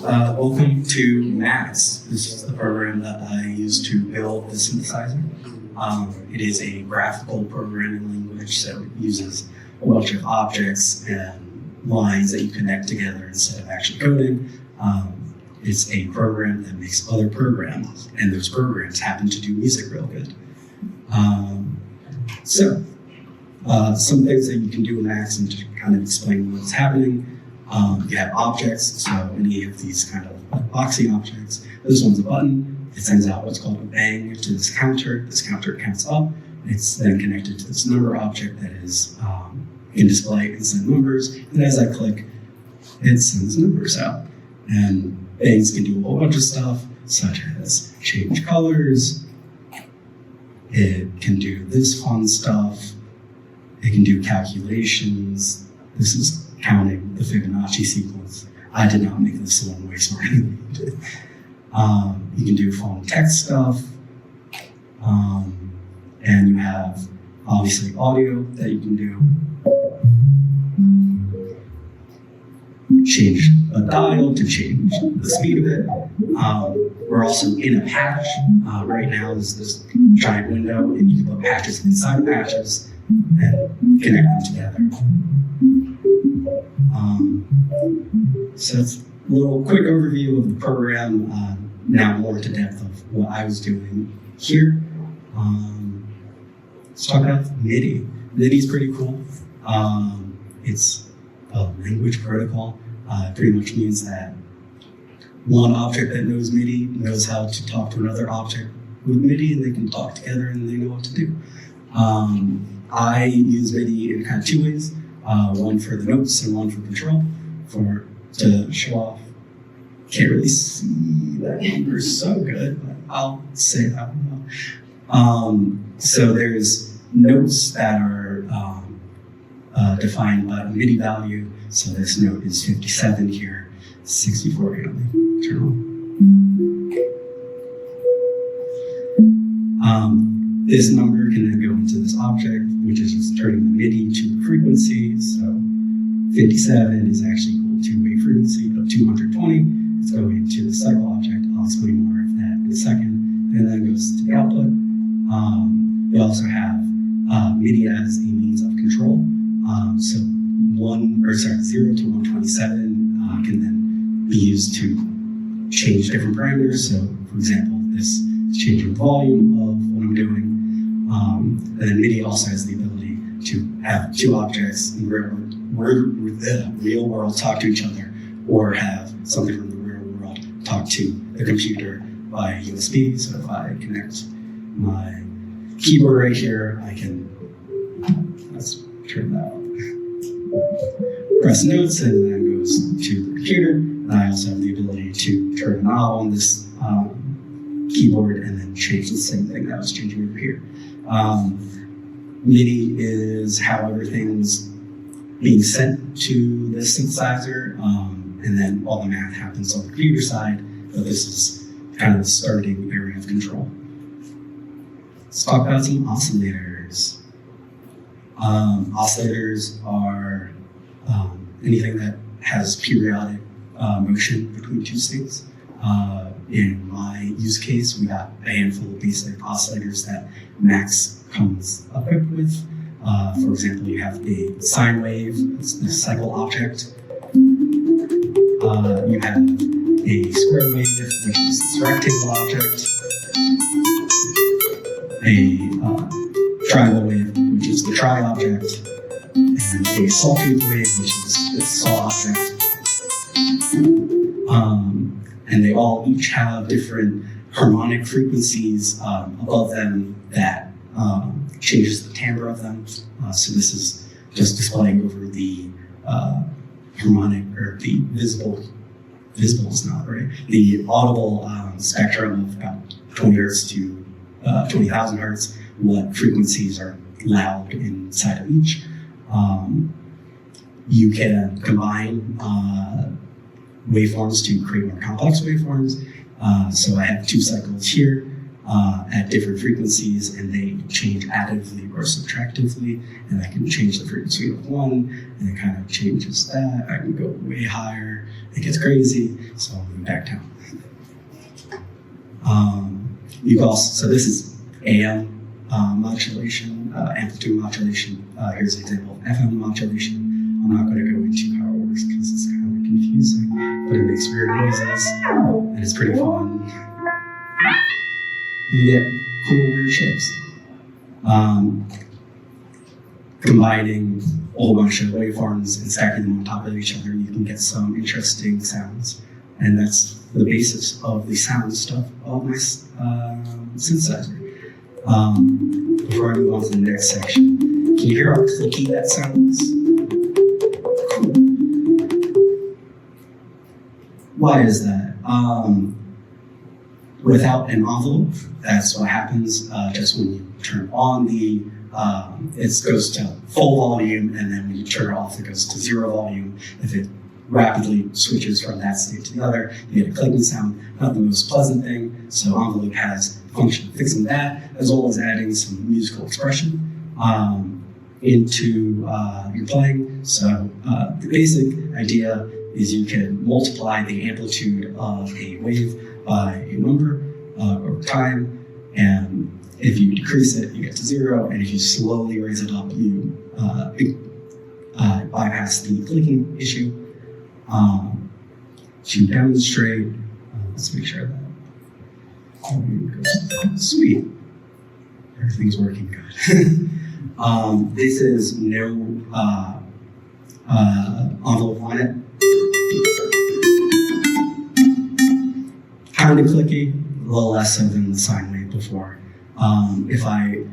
Welcome to Max. This is the program that I use to build the synthesizer. It is a graphical programming language, so it uses a bunch of objects and lines that you connect together instead of actually coding. It's a program that makes other programs, and those programs happen to do music real good. Some things that you can do in Max and to kind of explain what's happening. You have objects, so any of these kind of boxy objects. This one's a button. It sends out what's called a bang to this counter. This counter counts up. It's then connected to this number object that is can display and send numbers. And as I click, it sends numbers out. And bangs can do a whole bunch of stuff, such as change colors. It can do this fun stuff. It can do calculations. This is counting the Fibonacci sequence. I did not make this one way smarter than you did. You can do phone text stuff. And you have obviously audio that you can do. Change a dial to change the speed of it. We're also in a patch. Right now there's this giant window and you can put patches inside patches and connect them together. So it's a little quick overview of the program, now more into depth of what I was doing here. Let's talk about MIDI. MIDI is pretty cool. It's a language protocol. It pretty much means that one object that knows MIDI knows how to talk to another object with MIDI, and they can talk together and they know what to do. I use MIDI in kind of two ways. One for the notes and one for control, to show off. Can't really see that number so good, but I'll say that one. So there's notes that are defined by a MIDI value. So this note is 57 here, 64 here. Let me turn on. This number can then go into this object, which is just turning the MIDI to the frequency. So 57 is actually equal to a frequency of 220. It's going to the cycle object. I'll explain more of that in a second. And then it goes to the output. We also have MIDI as a means of control. So 0 to 127 can then be used to change different parameters. So for example, this is changing the volume of what I'm doing. And then MIDI also has the ability to have two objects in the real world talk to each other, or have something from the real world talk to the computer by USB. So if I connect my keyboard right here, I can, let's turn that on. Press notes and then it goes to the computer. And I also have the ability to turn a knob on this keyboard and then change the same thing that was changing over here. MIDI is how everything's being sent to the synthesizer, and then all the math happens on the computer side, but this is kind of the starting area of control. Let's talk about some oscillators. Oscillators are anything that has periodic motion between two states. In my use case, we got a handful of basic oscillators that Max comes equipped with. For example, you have a sine wave, it's the cycle object. You have a square wave, which is this rectangle object. A triangle wave, which is the tri object. And a sawtooth wave, which is this saw object. And they all each have different harmonic frequencies above them that changes the timbre of them. So this is just displaying over the harmonic, or the visible is not, right? The audible spectrum of about 20 hertz to 20,000 hertz, what frequencies are loud inside of each. You can combine waveforms to create more complex waveforms. So I have two cycles here. at different frequencies, and they change additively or subtractively, and I can change the frequency of one, and it kind of changes that. I can go way higher. It gets crazy, so I'll move back down. You can also, so this is AM modulation, amplitude modulation. Here's an example of FM modulation. I'm not going to go into how it works because it's kind of confusing, but it makes weird noises, and it's pretty fun. You get cool weird shapes. Combining a whole bunch of waveforms and stacking them on top of each other, you can get some interesting sounds. And that's the basis of the sound stuff of my synthesizer. Before I move on to the next section, can you hear how clicky that sounds? Cool. Why is that? Without an envelope, that's what happens just when you turn on the, it goes to full volume, and then when you turn it off, it goes to zero volume. If it rapidly switches from that state to the other, you get a clicking sound, not the most pleasant thing. So envelope has the function of fixing that, as well as adding some musical expression into your playing. So the basic idea is you can multiply the amplitude of a wave by a number over time, and if you decrease it, you get to zero, and if you slowly raise it up, you bypass the clicking issue. To demonstrate, let's make sure that sweet, everything's working good. This is no envelope on it. Kind of clicky, a little less so than the sine wave before. If I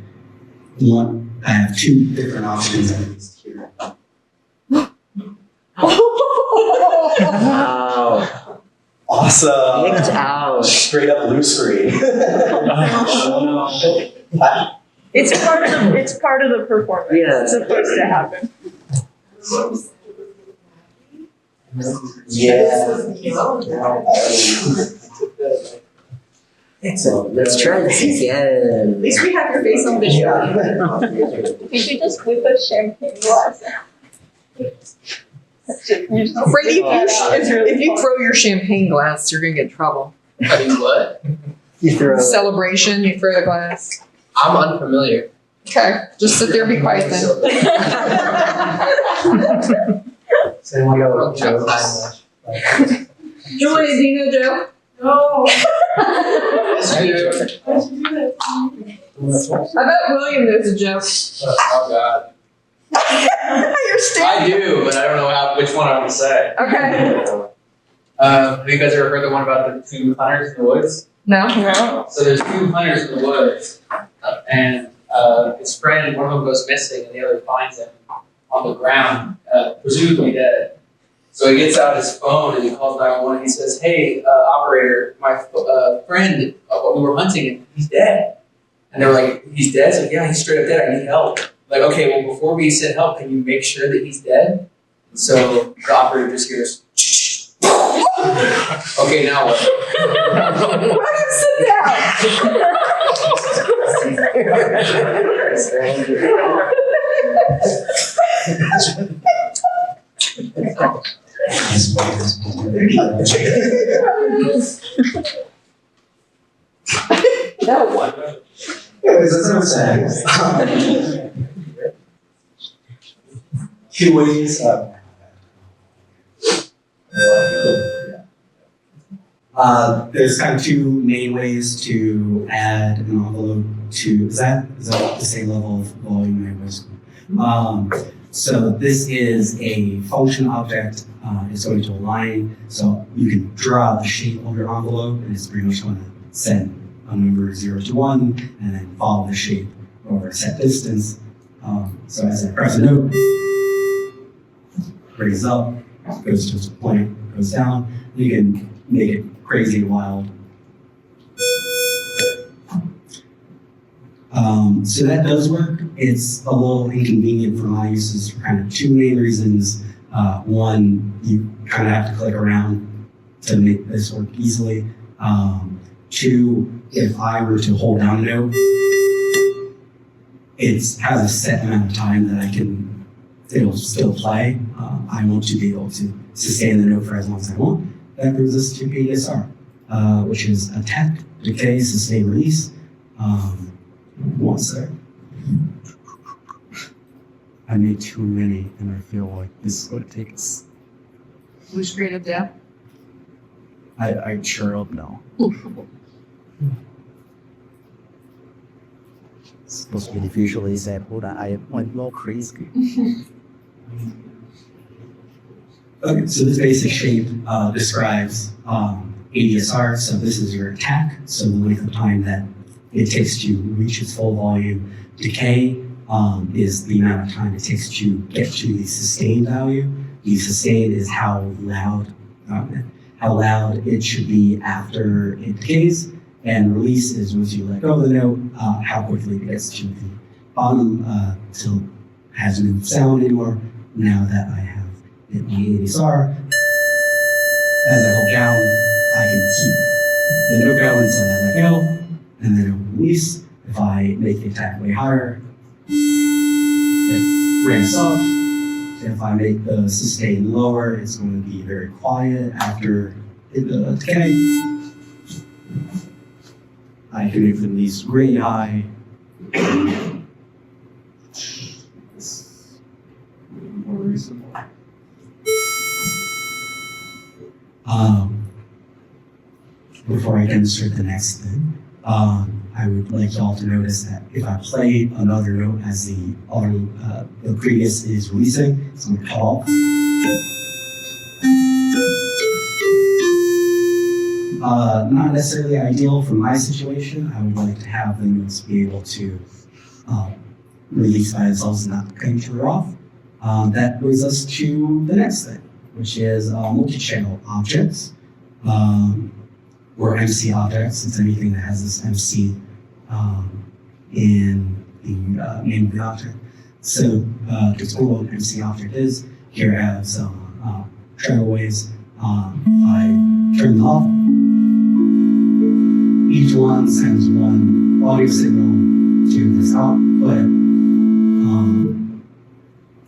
want, I have two different options at least here. Wow. Awesome. Kicked out. Straight up blue screen. It's part of the performance. Yeah. It's supposed to happen. Excellent. Let's try this again. At least we have your face on visual. You should just whip a champagne glass out. Brady, if you throw your champagne glass, you're gonna get in trouble. I mean, what? You throw. Celebration, you throw the glass. I'm unfamiliar. Okay, just sit there, be quiet then. Say one go. Joy, do you know Joe? No. I bet William knows a Joe. Oh God. You're standing. I do, but I don't know which one I want to say. Okay. Have you guys ever heard the one about the two hunters in the woods? No. So there's two hunters in the woods, and his friend, one of them goes missing, and the other finds him on the ground, presumably dead. So he gets out his phone and he calls 911. He says, "Hey, operator, my friend, we were hunting him. He's dead." And they're like, "He's dead?" He's like, "Yeah, he's straight up dead. I need help." Like, okay, well, before we send help, can you make sure that he's dead? So the operator just hears, okay, now what? William, sit down. Now what? Anyways, that's what I'm saying. Two ways. There's kind of two main ways to add an envelope to, is that the same level of volume I was? So this is a function object. It's going to align, so you can draw the shape of your envelope, and it's pretty much going to send a number 0 to 1, and then follow the shape over a set distance. So as I press a note, raises up, goes to a point, goes down. You can make it crazy and wild. So that does work. It's a little inconvenient for my uses for kind of two main reasons. One, you kind of have to click around to make this work easily. Two, if I were to hold down a note, it has a set amount of time that it'll still play. I want to be able to sustain the note for as long as I want. That brings us to ADSR, which is attack, decay, sustain, release. One sec. I made too many, and I feel like this is what it takes. Which grade of death? I sure hope no. It's supposed to be the visual example that I went more crazy. Okay, so this basic shape describes ADSR. So this is your attack. So the length of time that it takes to reach its full volume. Decay is the amount of time it takes to get to the sustain value. The sustain is how loud it should be after it decays. And release is once you let go of the note, how quickly it gets to the bottom till it has no sound anymore. Now that I have hit the ADSR, as I hold down, I can keep the note going until I let go, and then it'll release. If I make the attack way higher, it ramps up. If I make the sustain lower, it's going to be very quiet after the decay. I can make the release really high. More reasonable. Before I demonstrate the next thing, I would like y'all to notice that if I play another note as the previous is releasing, it's going to cut off. Not necessarily ideal for my situation. I would like to have the notes be able to release by themselves and not cut each other off. That brings us to the next thing, which is multi-channel objects, or MC objects. It's anything that has this MC in the name of the object. So to explain what an MC object is, here I have some treble waves. I turn them off. Each one sends one audio signal to this output,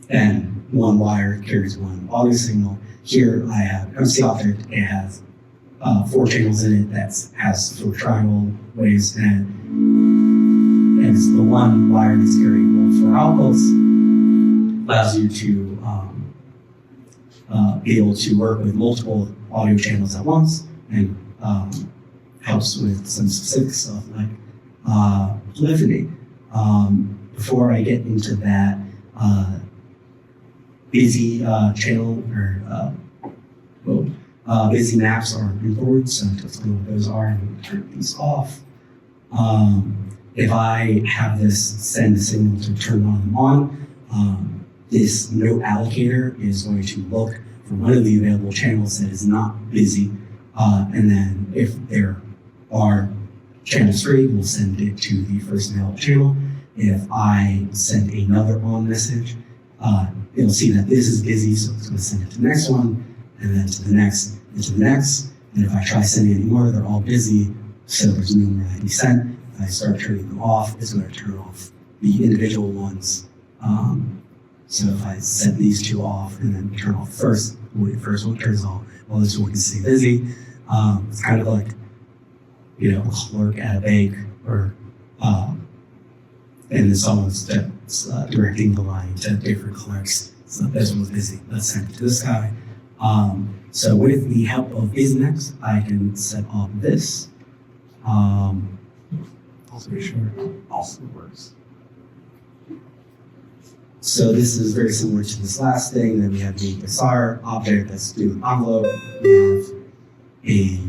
and one wire carries one audio signal. Here I have MC object. It has 4 channels in it that has 4 triangle waves, and it's the one wire that's carrying all 4 outputs. Allows you to be able to work with multiple audio channels at once, and helps with some specific stuff like polyphony. Before I get into that, busy channel or busy maps are important, so to explain what those are and turn these off. If I have this send the signal to turn on, this note allocator is going to look for one of the available channels that is not busy, and then if there are channels free, we'll send it to the first available channel. If I send another on message, it'll see that this is busy, so it's going to send it to the next one, and then to the next, and to the next. And if I try sending any more, they're all busy, so there's no more that can be sent. If I start turning them off, it's going to turn off the individual ones. So if I set these 2 off and then turn off first, the first one turns off, while this one can stay busy. It's kind of like, a clerk at a bank, or and then someone's directing the line to different clerks. So this one's busy. Let's send it to this guy. So with the help of BusyNext, I can set up this. Also be sure it also works. So this is very similar to this last thing. Then we have the ADSR object that's doing envelope. We have a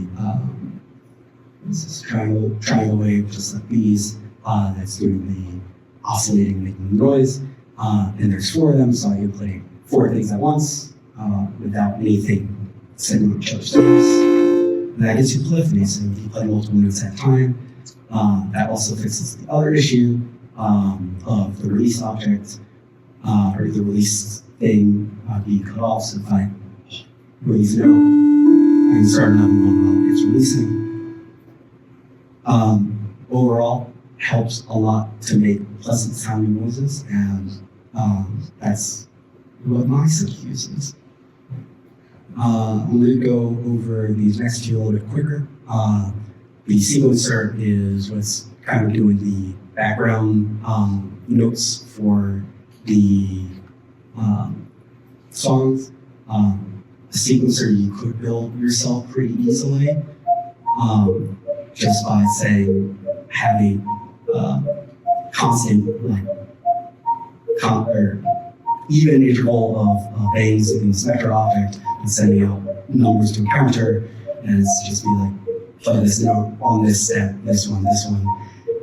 this is triangle wave, just like these, that's doing the oscillating, making noise. And there's 4 of them, so I can play 4 things at once without anything sending each other signals. And that gets you polyphony, so if you play multiple notes at a time, that also fixes the other issue of the release object, or the release thing being cut off. So if I release a note, I can start another one while it's releasing. Overall, helps a lot to make pleasant sounding noises, and that's what my sync uses. I'm going to go over these next few a little bit quicker. The sequencer is what's kind of doing the background notes for the songs. The sequencer you could build yourself pretty easily, just by saying having constant or even interval of bangs in the selector object and sending out numbers to a counter, and it's just be like, play this note on this step, this one.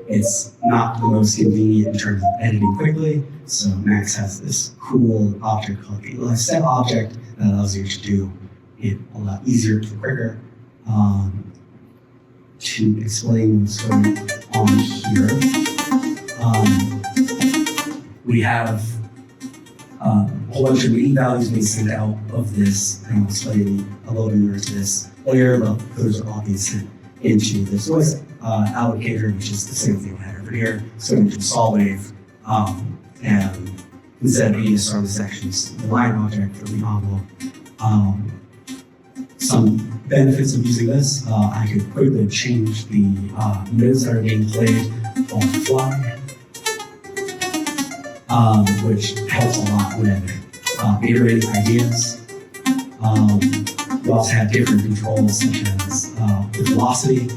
It's not the most convenient in terms of editing quickly, so Max has this cool object called a step object that allows you to do it a lot easier and quicker. To explain what's going on here, we have a whole bunch of MIDI values being sent out of this, and I'll explain a little bit more to this later, but those are all being sent into this noise allocator, which is the same thing we had over here. So into saw wave, and instead of being start the sections, the line object for the envelope. Some benefits of using this, I could quickly change the notes that are being played on the fly, which helps a lot with iterating ideas. We also have different controls such as the velocity,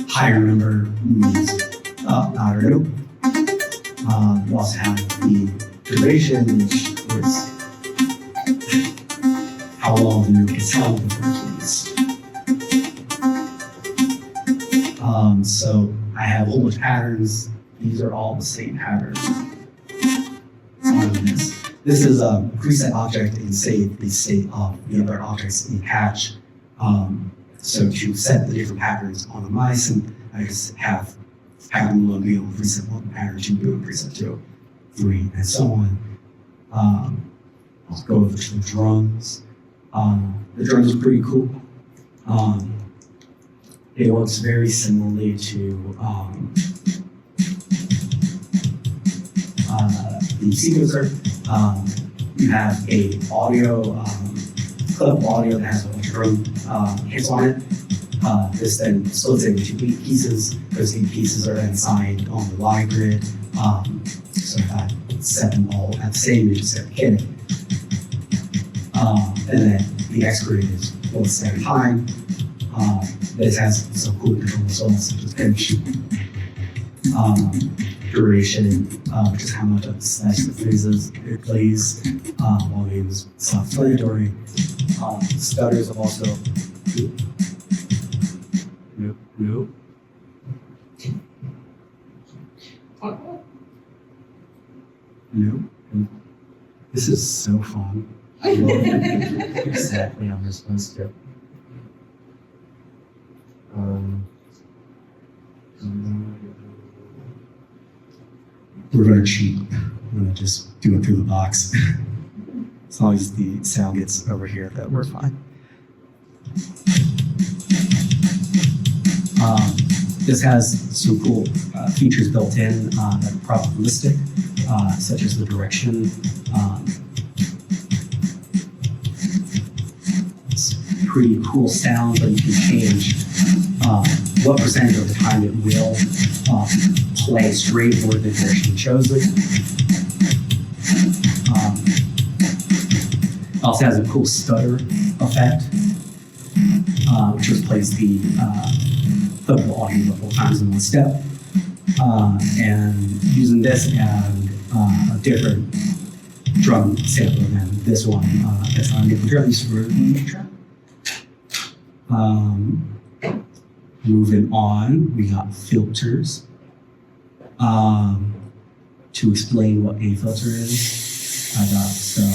higher number moves up, out or note. We also have the duration, which is how long the note is held before it's released. So I have a whole bunch of patterns. These are all the same patterns on this. This is a preset object and save the state of the other objects in patch. So to set the different patterns on the mice, and I just have pattern 1 be on preset 1, pattern 2 be on preset 2, 3, and so on. Let's go over to the drums. The drums are pretty cool. It works very similarly to the sequencer. You have a audio, clip of audio that has a bunch of drum hits on it. This then splits it into 8 pieces. Those 8 pieces are then assigned on the line grid. So if I set them all at the same, you just set the beginning. And then the X grid is 1 step time. This has some cool controls as well, such as pitch, duration, which is how much of the slash the phrases it plays, volume is self-explanatory. Stutters have also This is so fun. Exactly, I'm supposed to. We're gonna cheat. I'm gonna just do it through the box. As long as the sound gets over here, that we're fine. This has some cool features built in that are probabilistic, such as the direction. It's pretty cool sound, but you can change what percentage of the time it will play straight or the direction chosen. It also has a cool stutter effect, which just plays the clippable audio multiple times in one step. And using this and a different drum sampler than this one, that's on a different drum, used for the track. Moving on, we got filters. To explain what a filter is, I got some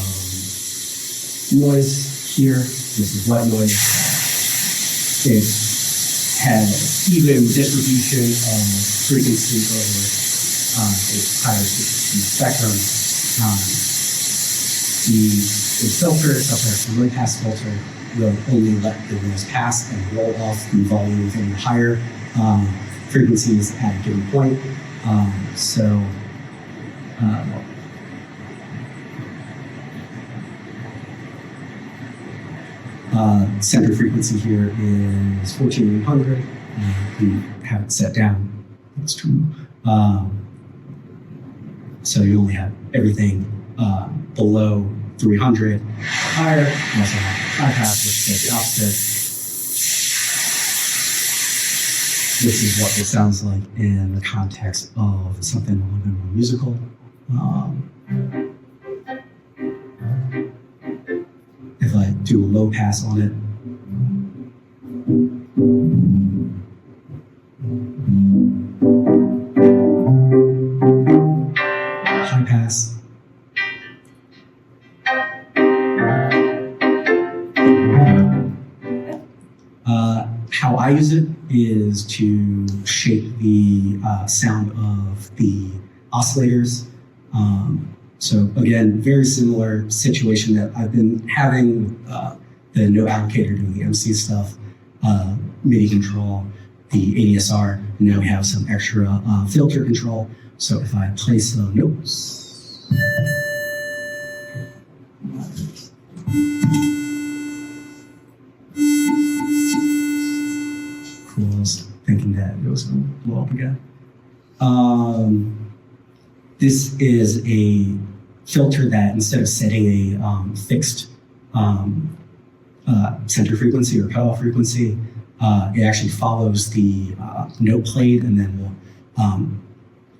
noise here. This is white noise. It has even distribution of frequency over the entire spectrum. The filter itself has a really fast filter will only let the noise pass and roll off the volume within the higher frequencies at a given point. Center frequency here is 1400. We have it set down. That's true. So you only have everything below 300. Higher, you also have high pass, which does the opposite. This is what it sounds like in the context of something a little bit more musical. If I do a low pass on it, high pass, how I use it is to shape the sound of the oscillators. So again, very similar situation that I've been having with the note allocator doing the MC stuff, MIDI control, the ADSR, and now we have some extra filter control. So if I place the notes, cool, I was thinking that it was going to blow up again. This is a filter that instead of setting a fixed center frequency or cutoff frequency, it actually follows the note played and then will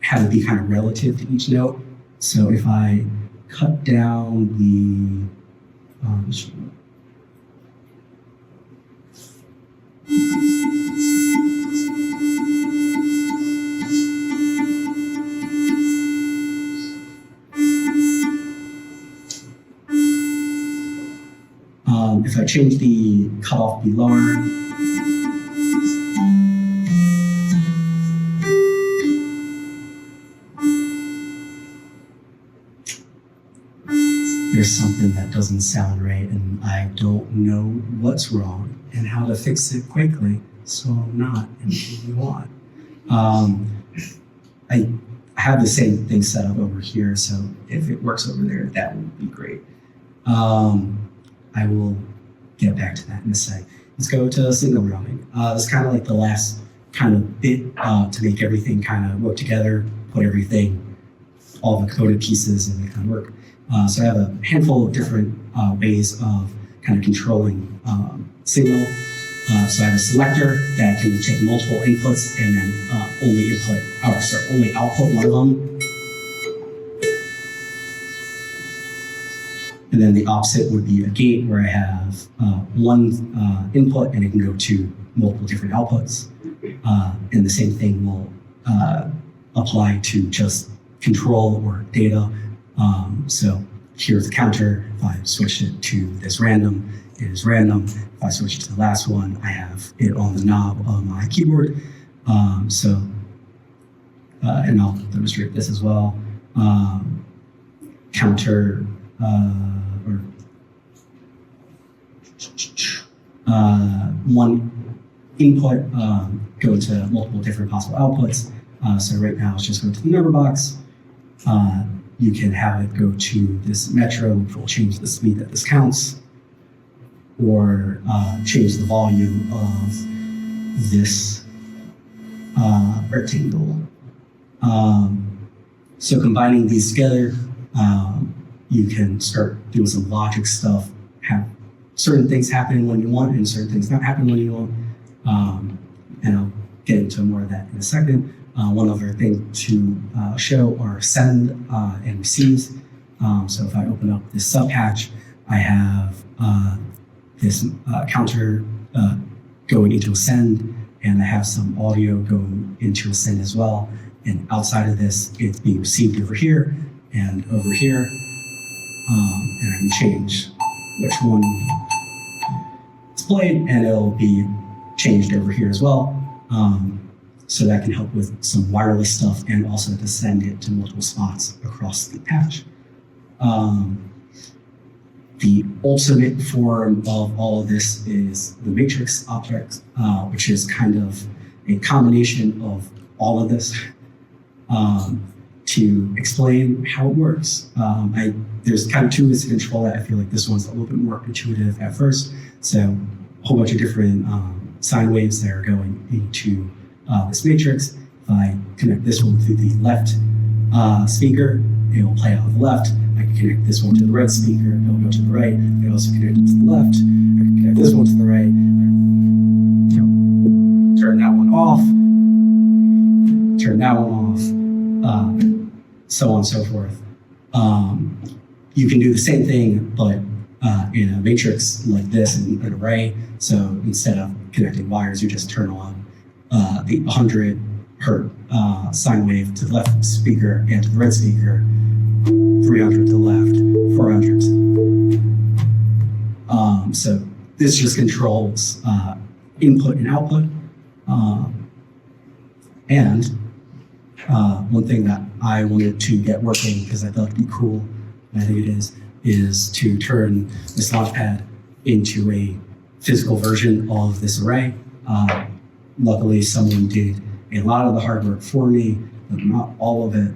have it be kind of relative to each note. So if I cut down the if I change the cutoff be lower, there's something that doesn't sound right and I don't know what's wrong and how to fix it quickly, so I'm not anything you want. I have the same thing set up over here, so if it works over there, that would be great. I will get back to that in a sec. Let's go to signal rounding. It's kind of like the last kind of bit to make everything kind of work together, put everything, all the coded pieces and they kind of work. So I have a handful of different ways of kind of controlling signal. So I have a selector that can take multiple inputs and then only output one of them. And then the opposite would be a gate where I have one input and it can go to multiple different outputs. And the same thing will apply to just control or data. So here's the counter. If I switch it to this random, it is random. If I switch it to the last one, I have it on the knob of my keyboard. And I'll demonstrate this as well. Counter one input go to multiple different possible outputs. So right now it's just going to the number box. You can have it go to this metro, which will change the speed that this counts, or change the volume of this rectangle. So combining these together, you can start doing some logic stuff, have certain things happening when you want and certain things not happening when you want. And I'll get into more of that in a second. One other thing to show are send and receives. So if I open up this sub hatch, I have this counter going into a send, and I have some audio going into a send as well. And outside of this, it's being received over here and over here. And I can change which one is played, and it'll be changed over here as well. So that can help with some wireless stuff and also to send it to multiple spots across the patch. the ultimate form of all of this is the matrix object, which is kind of a combination of all of this to explain how it works. There's kind of two ways to control it. I feel like this one's a little bit more intuitive at first. So a whole bunch of different sine waves that are going into this matrix. If I connect this one to the left speaker, it will play out on the left. I can connect this one to the right speaker, it will go to the right. I can also connect it to the left. I can connect this one to the right. Turn that one off. Turn that one off. So on and so forth. You can do the same thing, but in a matrix like this, in an array. So instead of connecting wires, you just turn on the 100 hertz sine wave to the left speaker and to the right speaker, 300 to the left, 400. So this just controls input and output. And one thing that I wanted to get working, because I thought it'd be cool, and I think it is to turn this launchpad into a physical version of this array. Luckily, someone did a lot of the hard work for me, but not all of it.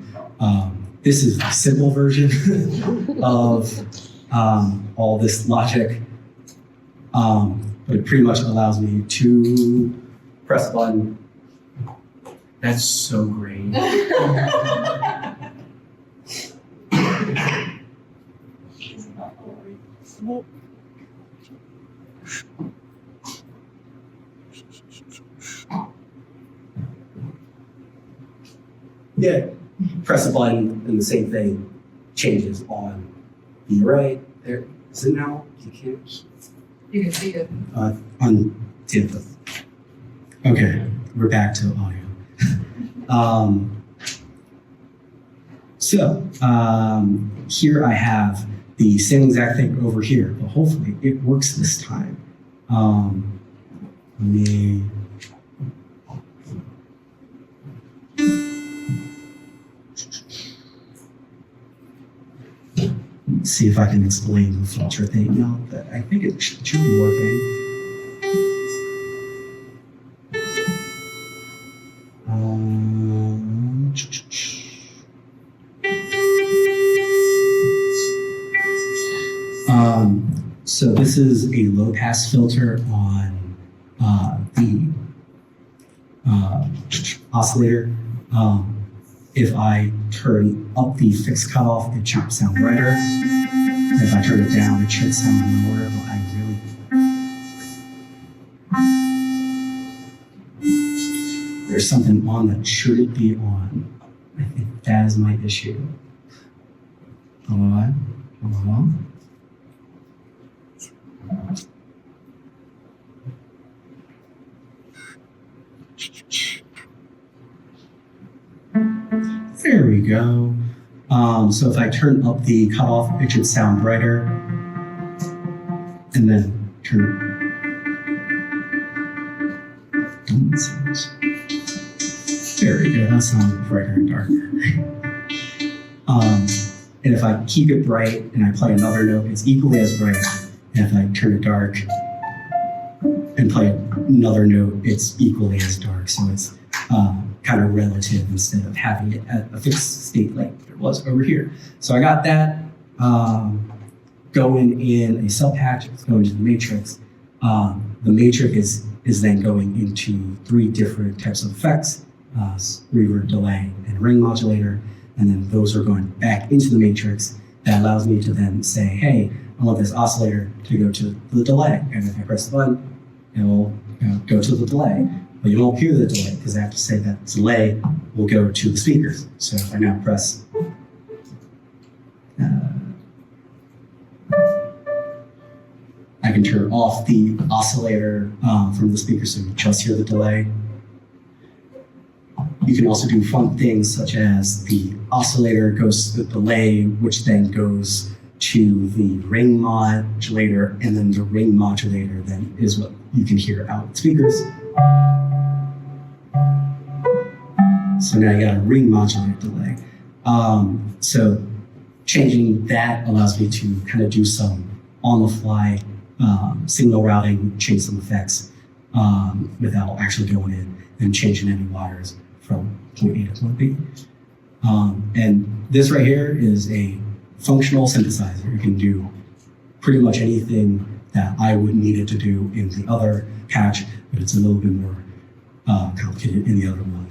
This is a simple version of all this logic, but it pretty much allows me to press a button. That's so great. Yeah, press a button and the same thing changes on the array. There, is it now? You can't. You can see it. On the Okay, we're back to audio. Here I have the same exact thing over here, but hopefully it works this time. Let me see if I can explain the feature thing now, but I think it should be working. So this is a low pass filter on the oscillator. If I turn up the fixed cutoff, it should sound brighter. If I turn it down, it should sound lower, but there's something on that shouldn't be on. I think that is my issue. Hold on. There we go. So if I turn up the cutoff, it should sound brighter. And then turn There we go. That sounds brighter and darker. And if I keep it bright and I play another note, it's equally as bright. And if I turn it dark and play another note, it's equally as dark. So it's kind of relative instead of having it at a fixed state like it was over here. So I got that going in a subpatch. It's going to the matrix. The matrix is then going into 3 different types of effects, reverb, delay, and ring modulator. And then those are going back into the matrix. That allows me to then say, hey, I want this oscillator to go to the delay. And if I press the button, it will go to the delay. But you won't hear the delay because I have to say that delay will go to the speakers. So if I now press I can turn off the oscillator from the speaker so you just hear the delay. You can also do fun things such as the oscillator goes to the delay, which then goes to the ring modulator, and then the ring modulator then is what you can hear out with speakers. So now you got a ring modulator delay. So changing that allows me to kind of do some on the fly signal routing, change some effects without actually going in and changing any wires from point A to point B. And this right here is a functional synthesizer. You can do pretty much anything that I would need it to do in the other patch, but it's a little bit more complicated in the other one.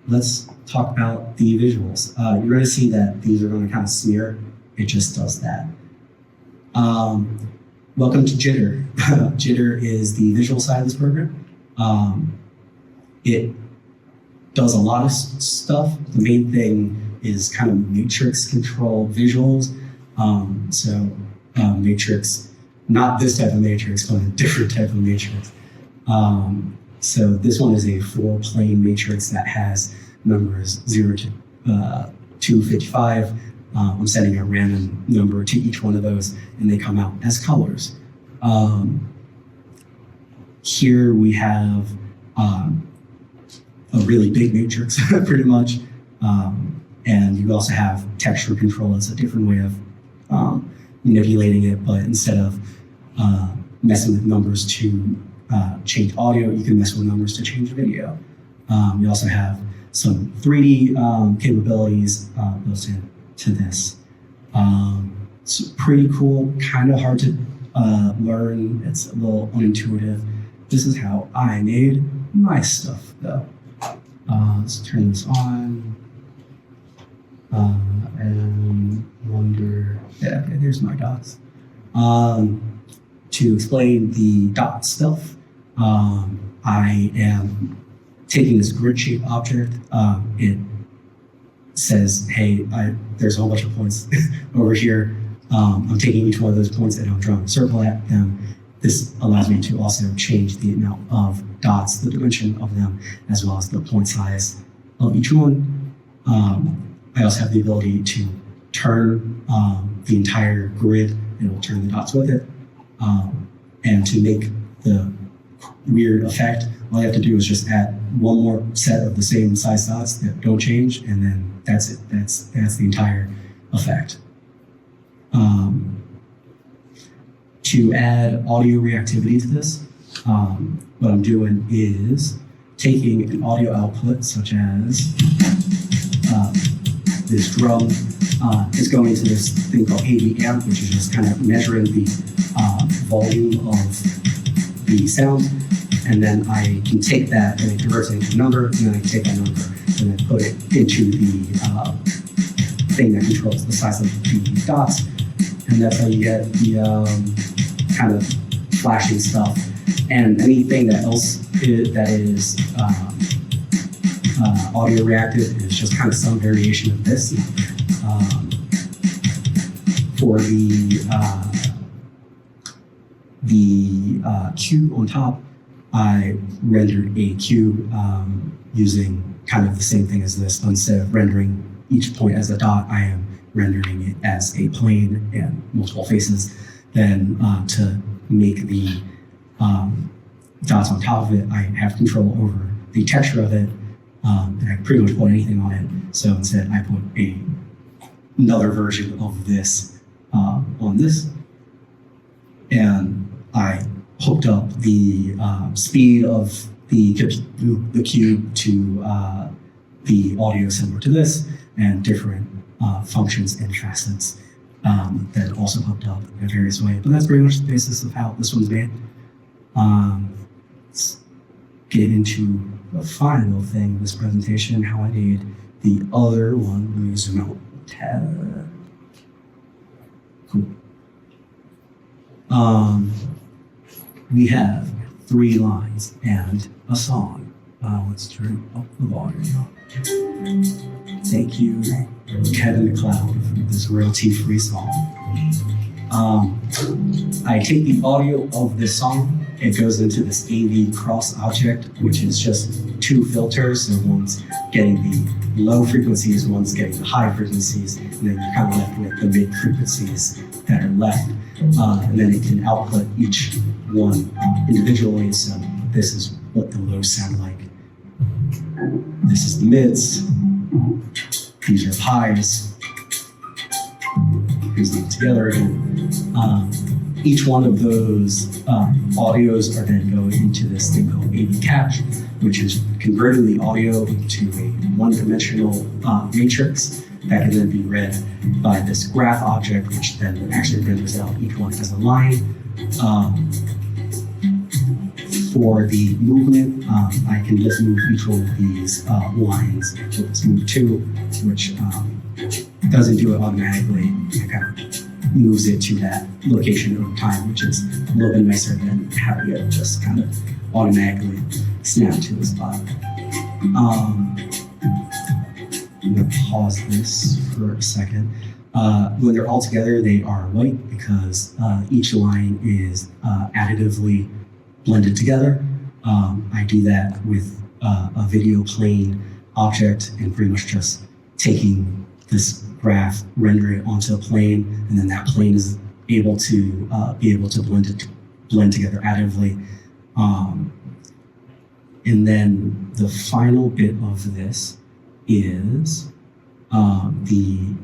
Let's talk about the visuals. You're going to see that these are going to kind of smear. It just does that. Welcome to Jitter. Jitter is the visual side of this program. It does a lot of stuff. The main thing is kind of matrix control visuals. Matrix, not this type of matrix, but a different type of matrix. So this one is a 4-plane matrix that has numbers 0 to 255. I'm setting a random number to each one of those, and they come out as colors. Here we have a really big matrix, pretty much. And you also have texture control. It's a different way of manipulating it, but instead of messing with numbers to change audio, you can mess with numbers to change video. You also have some 3D capabilities built into this. It's pretty cool, kind of hard to learn. It's a little unintuitive. This is how I made my stuff, though. Let's turn this on. And wonder, yeah, okay, there's my dots. To explain the dot stuff, I am taking this grid shape object. It says, hey, there's a whole bunch of points over here. I'm taking each one of those points and I'm drawing a circle at them. This allows me to also change the amount of dots, the dimension of them, as well as the point size of each one. I also have the ability to turn the entire grid, and it will turn the dots with it. And to make the weird effect, all you have to do is just add one more set of the same size dots that don't change, and then that's it. That's the entire effect. To add audio reactivity to this, what I'm doing is taking an audio output such as this drum is going to this thing called AV amp, which is just kind of measuring the volume of the sound. And then I can take that and it converts it into a number, and then I can take that number and then put it into the thing that controls the size of the dots. And that's how you get the kind of flashing stuff. And anything that else that is audio reactive is just kind of some variation of this. For the cube on top, I rendered a cube using kind of the same thing as this. Instead of rendering each point as a dot, I am rendering it as a plane and multiple faces. Then to make the dots on top of it, I have control over the texture of it. And I pretty much put anything on it. So instead, I put another version of this on this. And I hooked up the speed of the cube to the audio similar to this, and different functions and facets that are also hooked up in various ways. But that's pretty much the basis of how this one's made. Let's get into the final thing of this presentation, how I made the other one. Let me zoom out a tad. Cool. We have 3 lines and a song. Let's turn up the volume. Thank you, Kevin MacLeod, for this royalty-free song. I take the audio of this song. It goes into this AV cross object, which is just 2 filters. So one's getting the low frequencies, one's getting the high frequencies, and then you're kind of left with the mid frequencies that are left. And then it can output each one individually. So this is what the lows sound like. This is the mids. These are highs. brings them together again. Each one of those audios are then going into this thing called AV Catch, which is converting the audio into a one-dimensional matrix that can then be read by this graph object, which then actually renders out each one as a line. For the movement, I can just move each one of these lines. So let's move 2, which doesn't do it automatically. It kind of moves it to that location over time, which is a little bit nicer than having it just kind of automatically snap to the spot. I'm gonna pause this for a second. When they're all together, they are white because each line is additively blended together. I do that with a video plane object and pretty much just taking this graph, render it onto a plane, and then that plane is able to blend together additively. And then the final bit of this is the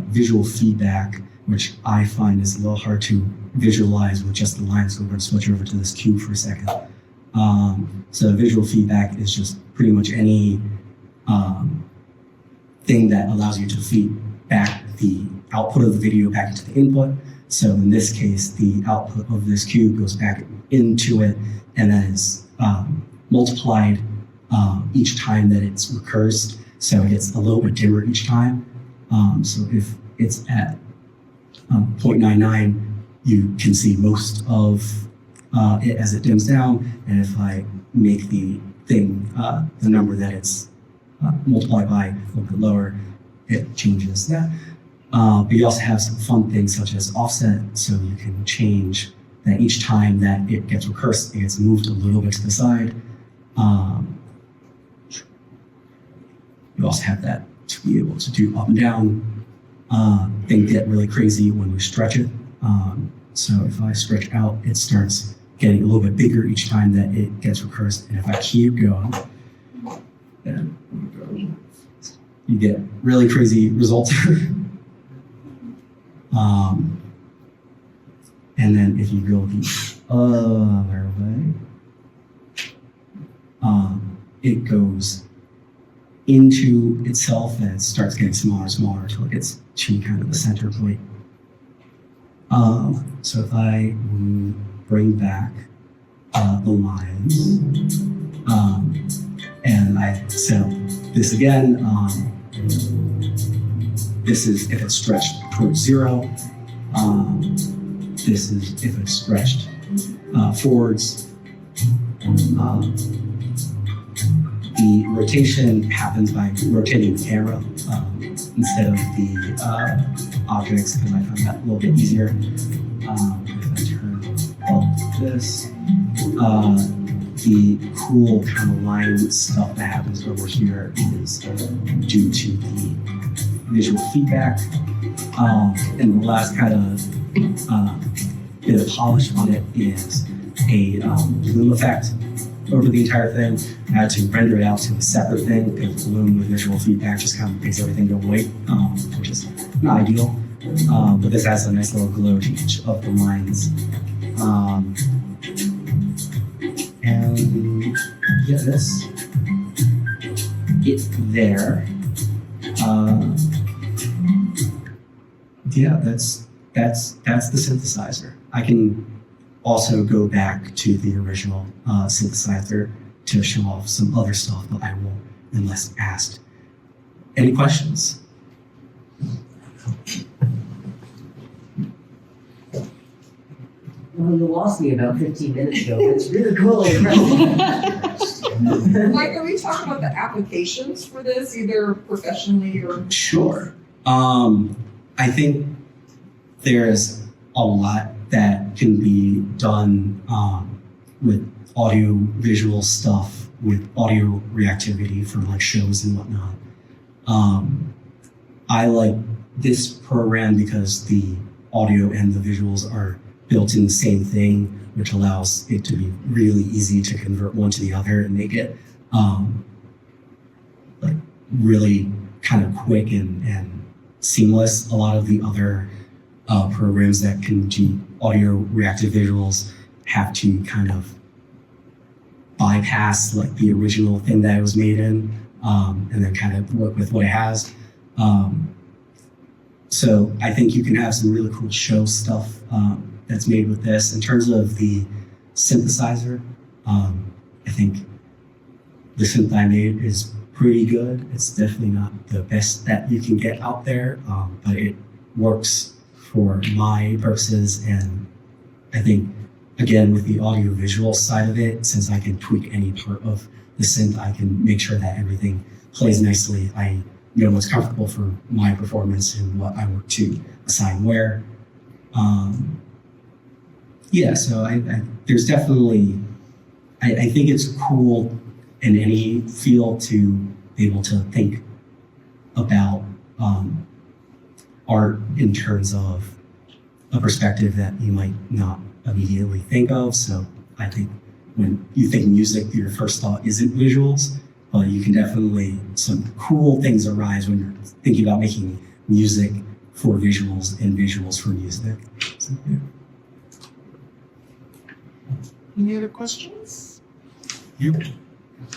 visual feedback, which I find is a little hard to visualize with just the lines. So we're going to switch over to this cube for a second. So visual feedback is just pretty much any thing that allows you to feed back the output of the video back into the input. So in this case, the output of this cube goes back into it and then is multiplied each time that it recurs. So it gets a little bit dimmer each time. So if it's at 0.99, you can see most of it as it dims down. And if I make the thing, the number that it's multiplied by a little bit lower, it changes that. But you also have some fun things such as offset. So you can change that each time that it gets recursed, it gets moved a little bit to the side. You also have that to be able to do up and down. Things get really crazy when we stretch it. So if I stretch out, it starts getting a little bit bigger each time that it gets recursed. And if I keep going, then you get really crazy results. And then if you go the other way, it goes into itself and it starts getting smaller and smaller until it gets to kind of the center point. So if I bring back the lines and I set up this again, this is if it's stretched towards 0. This is if it's stretched forwards. The rotation happens by rotating the camera instead of the objects, because I find that a little bit easier. If I turn up this, the cool kind of line stuff that happens over here is due to the visual feedback. And the last kind of bit of polish on it is a bloom effect over the entire thing. I had to render it out to a separate thing because bloom with visual feedback just kind of makes everything go white, which is not ideal. But this has a nice little glow to each of the lines. And yeah, that's it there. Yeah, that's the synthesizer. I can also go back to the original synthesizer to show off some other stuff, but I won't unless asked. Any questions? Well, you lost me about 15 minutes ago, but it's really cool and impressive. Mike, can we talk about the applications for this, either professionally or? Sure. I think there's a lot that can be done with audio visual stuff, with audio reactivity for like shows and whatnot. I like this program because the audio and the visuals are built in the same thing, which allows it to be really easy to convert one to the other and make it like really kind of quick and seamless. A lot of the other programs that can do audio reactive visuals have to kind of bypass like the original thing that it was made in, and then kind of work with what it has. So I think you can have some really cool show stuff that's made with this. In terms of the synthesizer, I think the synth I made is pretty good. It's definitely not the best that you can get out there, but it works for my purposes. And I think, again, with the audio visual side of it, since I can tweak any part of the synth, I can make sure that everything plays nicely. I know what's comfortable for my performance and what I want to assign where. Yeah, so I there's definitely, I think it's cool in any field to be able to think about art in terms of a perspective that you might not immediately think of. So I think when you think music, your first thought isn't visuals, but you can definitely, some cool things arise when you're thinking about making music for visuals and visuals for music. So, yeah. Any other questions?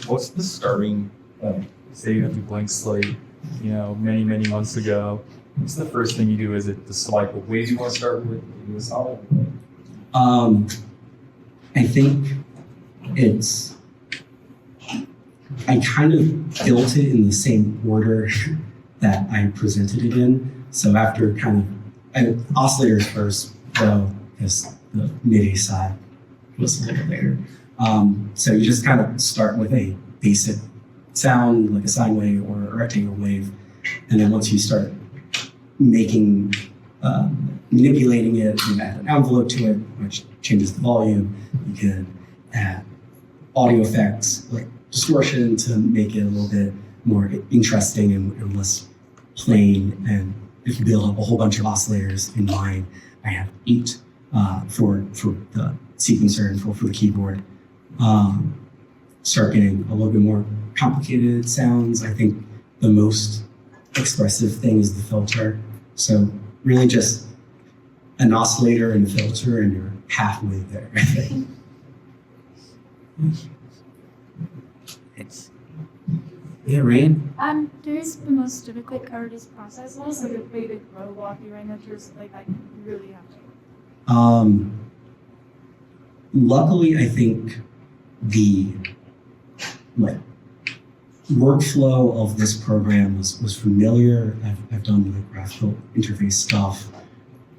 What's the starting point? Say you have a blank slate, many, many months ago. What's the first thing you do? Is it decide what ways you want to start with? Do a solid? I think I kind of built it in the same order that I presented it in. So after oscillators first, though, because the MIDI side was a little later. So you just kind of start with a basic sound, like a sine wave or a rectangle wave. And then once you start manipulating it, you add an envelope to it, which changes the volume. You can add audio effects, like distortion, to make it a little bit more interesting and less plain. And if you build up a whole bunch of oscillators in mine, I have 8 for the sequencer and for the keyboard. Start getting a little bit more complicated sounds. I think the most expressive thing is the filter. So really just an oscillator and a filter, and you're halfway there, I think. Thanks. Yeah, Rain? There's the most difficult part is process loss, like a big robot behind that just like I really have to. Luckily, I think the workflow of this program was familiar. I've done the graphical interface stuff.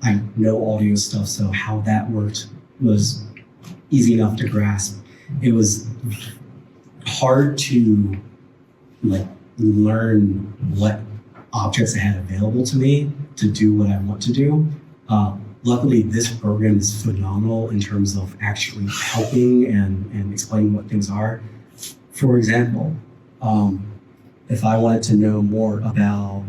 I know audio stuff, so how that worked was easy enough to grasp. It was hard to learn what objects I had available to me to do what I want to do. Luckily, this program is phenomenal in terms of actually helping and explaining what things are. For example, if I wanted to know more about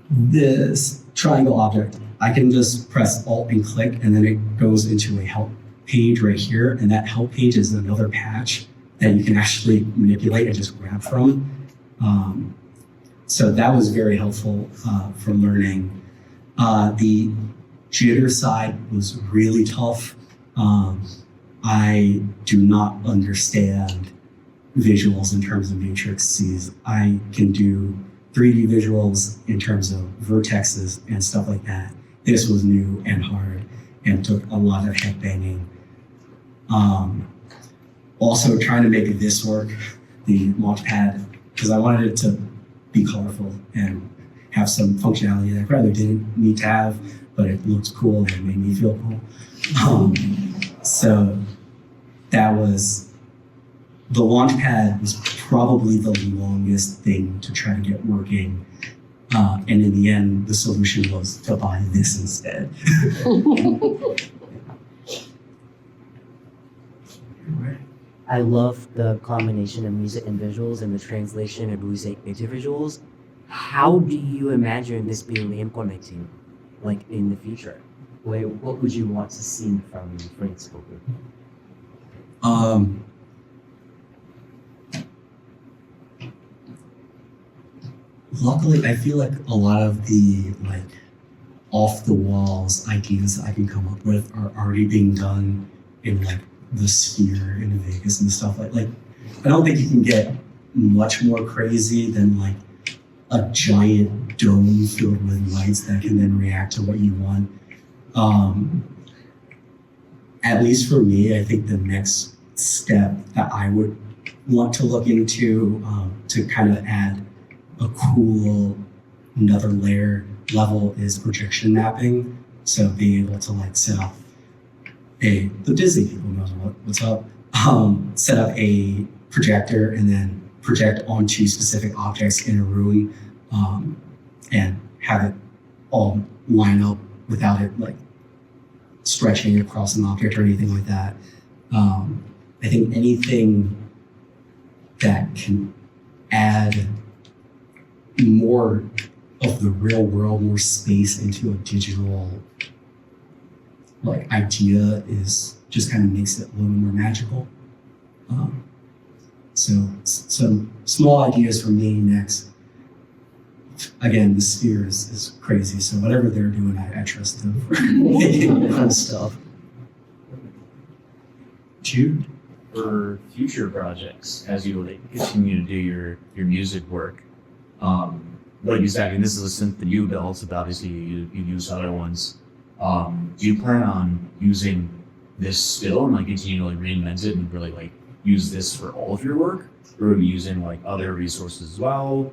this triangle object, I can just press Alt and click, and then it goes into a help page right here. And that help page is another patch that you can actually manipulate and just grab from. So that was very helpful for learning. The jitter side was really tough. I do not understand visuals in terms of matrices. I can do 3D visuals in terms of vertexes and stuff like that. This was new and hard and took a lot of head banging. Also trying to make this work, the Launchpad, because I wanted it to be colorful and have some functionality that I probably didn't need to have, but it looked cool and it made me feel cool. So that was, the Launchpad was probably the longest thing to try to get working. And in the end, the solution was to buy this instead. I love the combination of music and visuals and the translation of music into visuals. How do you imagine this being implemented, in the future? What would you want to see from Frank Spoken? Luckily, I feel like a lot of the off the walls ideas that I can come up with are already being done in like the Sphere in Vegas and stuff like I don't think you can get much more crazy than like a giant dome filled with lights that can then react to what you want. At least for me, I think the next step that I would want to look into to kind of add a cool another level is projection mapping. So being able to like set up the Disney people knows what's up. Set up a projector and then project onto specific objects in a room and have it all line up without it like stretching across an object or anything like that. I think anything that can add more of the real world, more space into a digital like idea is just kind of makes it a little more magical. So some small ideas for me next. Again, the Sphere is crazy, so whatever they're doing, I trust them for making fun stuff. Jude? For future projects, as you like continue to do your music work, like you said, I mean, this is a synth that you built, but obviously you use other ones. Do you plan on using this still and like continually reinvent it and really like use this for all of your work, or are you using like other resources as well?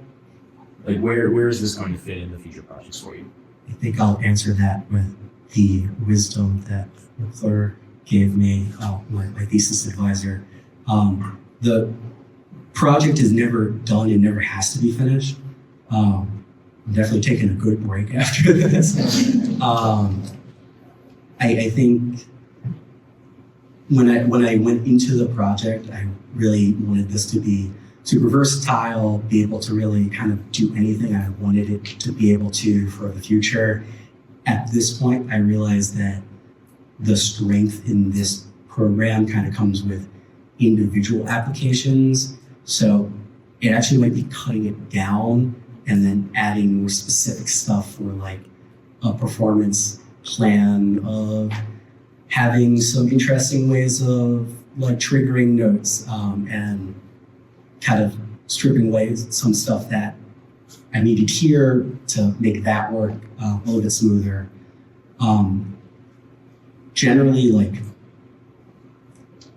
Like where is this going to fit into future projects for you? I think I'll answer that with the wisdom that McClure gave me, my thesis advisor. The project is never done and never has to be finished. I'm definitely taking a good break after this. I think when I went into the project, I really wanted this to be super versatile, be able to really kind of do anything I wanted it to be able to for the future. At this point, I realized that the strength in this program kind of comes with individual applications. So it actually might be cutting it down and then adding more specific stuff for like a performance plan of having some interesting ways of like triggering notes and kind of stripping away some stuff that I needed here to make that work a little bit smoother. Generally, like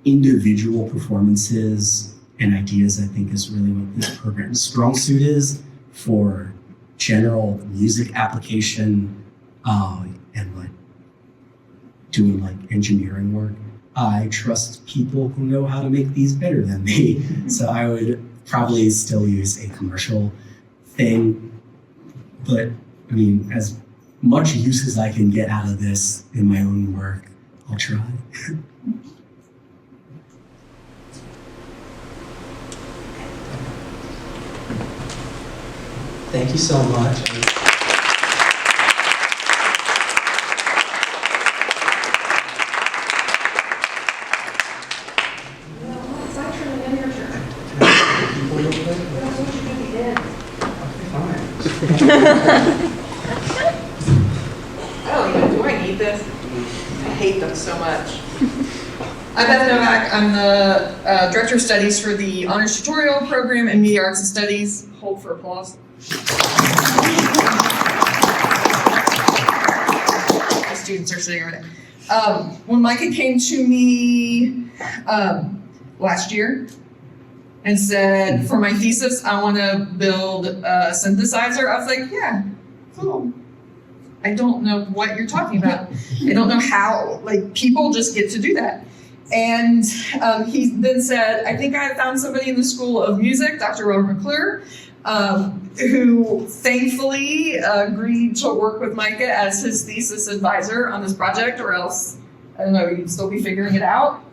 individual performances and ideas, I think is really what this program's strong suit is for general music application and like doing like engineering work. I trust people who know how to make these better than me. So I would probably still use a commercial thing. But I mean, as much use as I can get out of this in my own work, I'll try. Thank you so much. Do I need this? I hate them so much. I'm Beth Novak. I'm the Director of Studies for the Honors Tutorial Program in Media Arts and Studies. Hold for applause. The students are sitting over there. When Micah came to me last year and said, for my thesis, I want to build a synthesizer, I was like, yeah, cool. I don't know what you're talking about. I don't know how, like, people just get to do that. And he then said, I think I found somebody in the School of Music, Dr. Robert McClure, who thankfully agreed to work with Micah as his thesis advisor on this project, or else, I don't know, you'd still be figuring it out?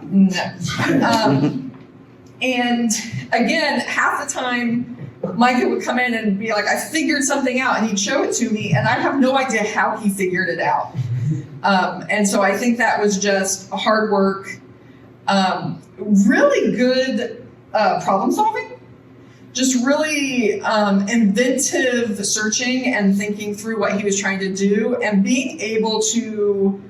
No. And again, half the time, Micah would come in and be like, I figured something out, and he'd show it to me, and I have no idea how he figured it out. And so I think that was just hard work, really good problem solving. just really inventive searching and thinking through what he was trying to do, and being able to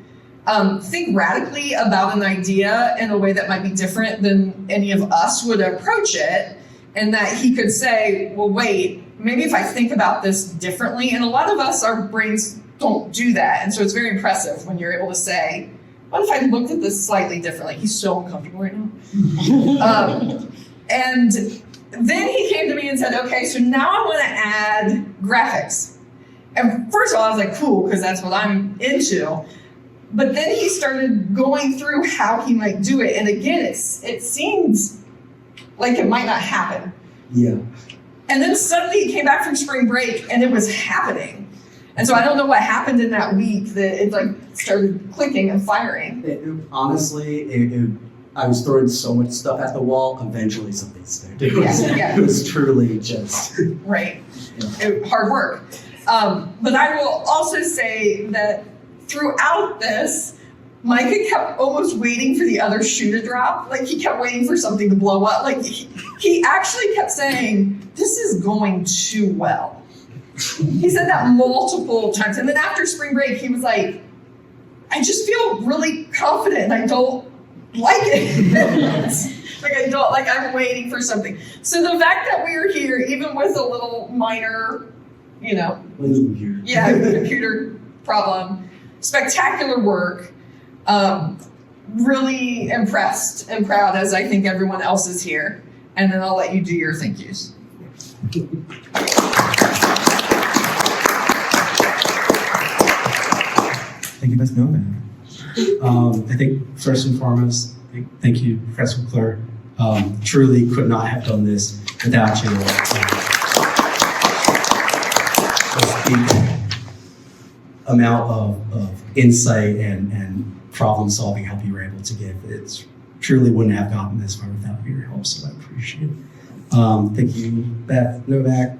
think radically about an idea in a way that might be different than any of us would approach it, and that he could say, well, wait, maybe if I think about this differently, and a lot of us, our brains don't do that, and so it's very impressive when you're able to say, what if I looked at this slightly differently? He's so uncomfortable right now. And then he came to me and said, okay, so now I want to add graphics. And first of all, I was like, cool, because that's what I'm into. But then he started going through how he might do it. And again, it seems like it might not happen. Yeah. And then suddenly he came back from spring break and it was happening. And so I don't know what happened in that week that it like started clicking and firing. Honestly, I was throwing so much stuff at the wall, eventually something stuck. Yeah. It was truly just... Right. Hard work. But I will also say that throughout this, Micah kept almost waiting for the other shoe to drop. Like he kept waiting for something to blow up. Like he actually kept saying, this is going too well. He said that multiple times. And then after spring break, he was like, I just feel really confident. I don't like it. I'm waiting for something. So the fact that we're here, even with a little minor, computer problem, spectacular work, really impressed and proud, as I think everyone else is here. And then I'll let you do your thank yous. Thank you, Ms. Novak. I think first and foremost, thank you, Professor McClure. Truly could not have done this without you. The amount of insight and problem solving help you were able to give, it truly wouldn't have gotten this far without your help, so I appreciate it. Thank you, Beth Novak,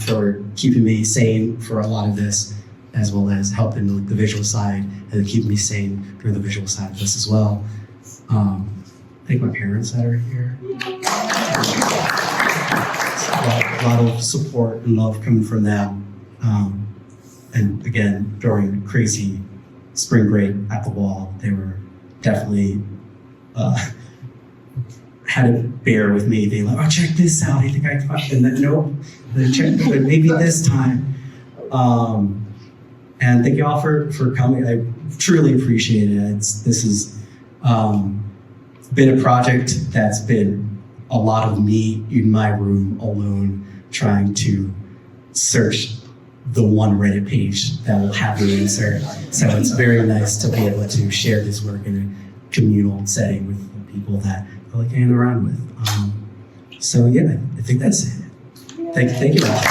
for keeping me sane for a lot of this, as well as helping the visual side and keeping me sane during the visual side of this as well. Thank my parents that are here. A lot of support and love coming from them. And again, during crazy spring break at the wall, they were definitely had to bear with me. They like, oh, check this out. I think I and then nope, maybe this time. And thank you all for coming. I truly appreciate it. This has been a project that's been a lot of me in my room alone trying to search the one Reddit page that will have the answer. So it's very nice to be able to share this work in a communal setting with people that I like hanging around with. So yeah, I think that's it. Thank you all.